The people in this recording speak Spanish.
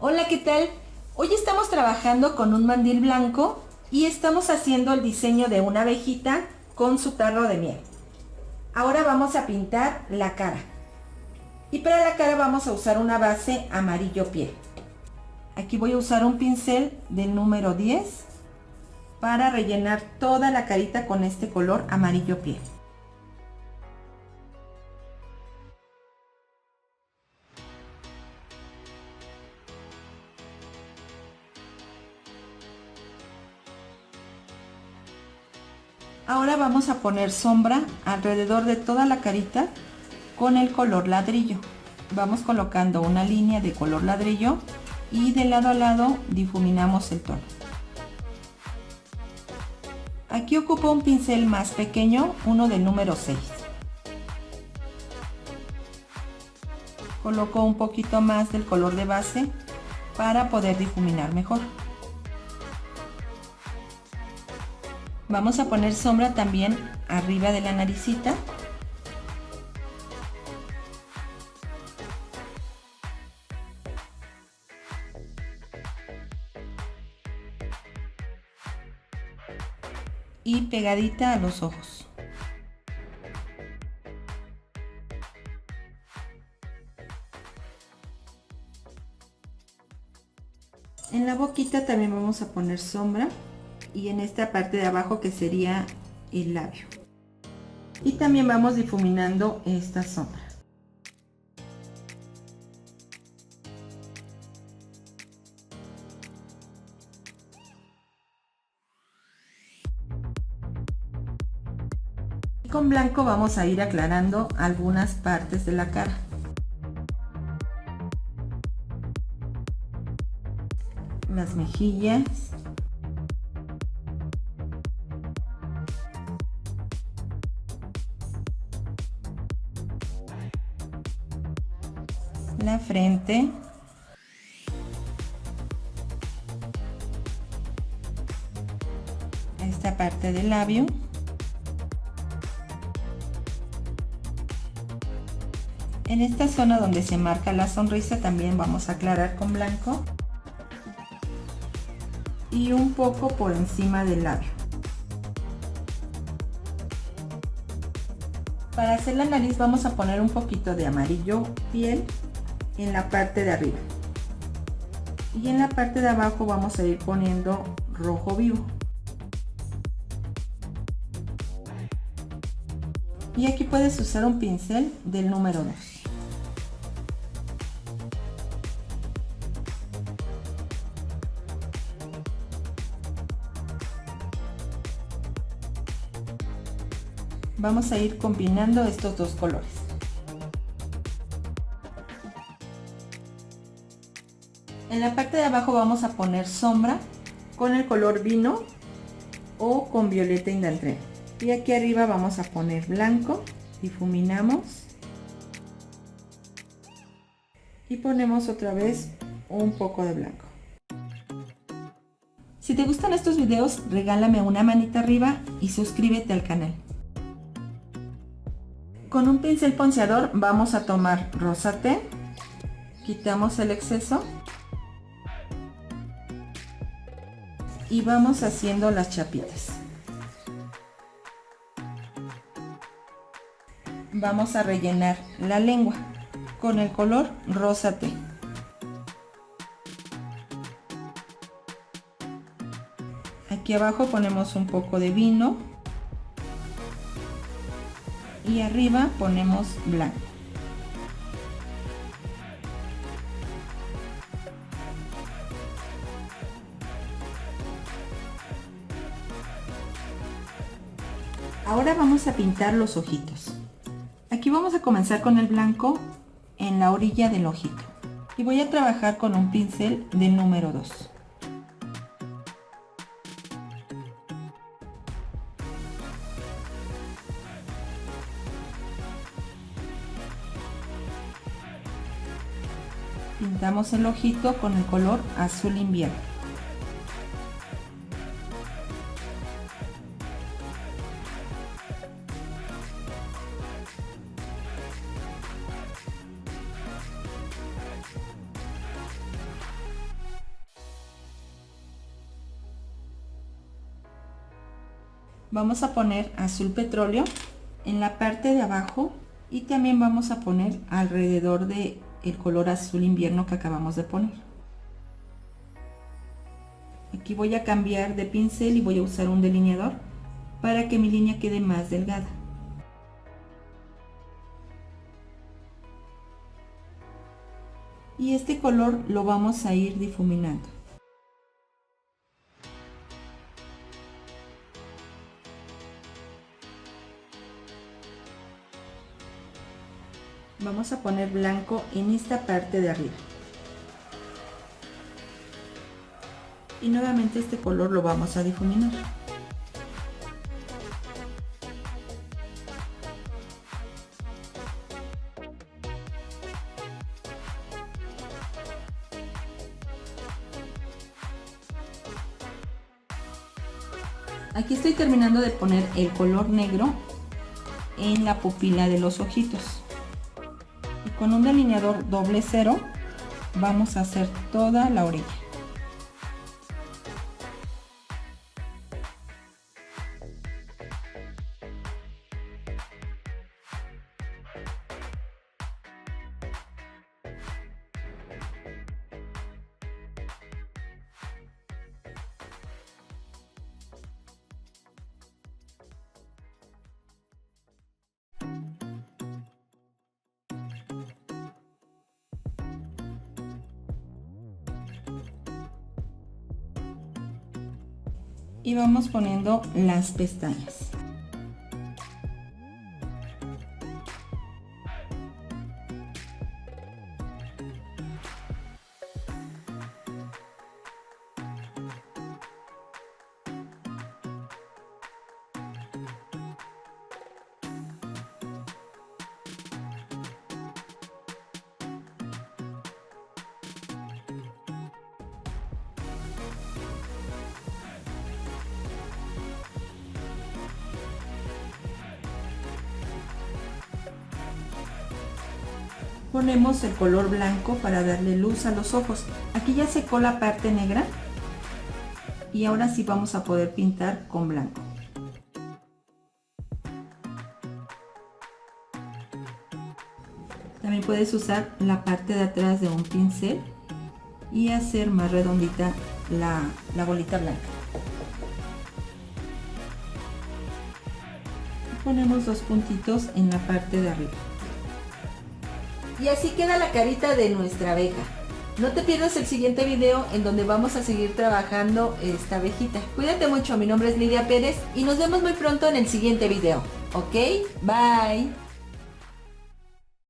Hola, ¿qué tal? Hoy estamos trabajando con un mandil blanco y estamos haciendo el diseño de una abejita con su tarro de miel. Ahora vamos a pintar la cara. Y para la cara vamos a usar una base amarillo piel. Aquí voy a usar un pincel del número 10 para rellenar toda la carita con este color amarillo piel. Ahora vamos a poner sombra alrededor de toda la carita con el color ladrillo. Vamos colocando una línea de color ladrillo y de lado a lado difuminamos el tono. Aquí ocupo un pincel más pequeño, uno del número 6. Coloco un poquito más del color de base para poder difuminar mejor. Vamos a poner sombra también arriba de la naricita. Y pegadita a los ojos. En la boquita también vamos a poner sombra y en esta parte de abajo que sería el labio. Y también vamos difuminando esta sombra. Con blanco vamos a ir aclarando algunas partes de la cara. Las mejillas. La frente. Esta parte del labio. En esta zona donde se marca la sonrisa también vamos a aclarar con blanco y un poco por encima del labio. Para hacer la nariz vamos a poner un poquito de amarillo piel en la parte de arriba y en la parte de abajo vamos a ir poniendo rojo vivo. Y aquí puedes usar un pincel del número 2. Vamos a ir combinando estos dos colores. En la parte de abajo vamos a poner sombra con el color vino o con violeta indantrea. Y aquí arriba vamos a poner blanco, difuminamos y ponemos otra vez un poco de blanco. Si te gustan estos videos, regálame una manita arriba y suscríbete al canal. Con un pincel ponceador vamos a tomar rosa té, quitamos el exceso y vamos haciendo las chapitas. Vamos a rellenar la lengua con el color rosa té. Aquí abajo ponemos un poco de vino y arriba ponemos blanco. Ahora vamos a pintar los ojitos. Aquí vamos a comenzar con el blanco en la orilla del ojito y voy a trabajar con un pincel del número 2. Pintamos el ojito con el color azul invierno. Vamos a poner azul petróleo en la parte de abajo y también vamos a poner alrededor de el color azul invierno que acabamos de poner. Aquí voy a cambiar de pincel y voy a usar un delineador para que mi línea quede más delgada. Y este color lo vamos a ir difuminando. Vamos a poner blanco en esta parte de arriba. Y nuevamente este color lo vamos a difuminar. Aquí estoy terminando de poner el color negro en la pupila de los ojitos. Y con un delineador doble cero vamos a hacer toda la orilla. Y vamos poniendo las pestañas. Ponemos el color blanco para darle luz a los ojos. Aquí ya secó la parte negra y ahora sí vamos a poder pintar con blanco. También puedes usar la parte de atrás de un pincel y hacer más redondita la bolita blanca. Ponemos dos puntitos en la parte de arriba. Y así queda la carita de nuestra abeja. No te pierdas el siguiente video en donde vamos a seguir trabajando esta abejita. Cuídate mucho, mi nombre es Lidia Pérez y nos vemos muy pronto en el siguiente video. ¿Ok? Bye.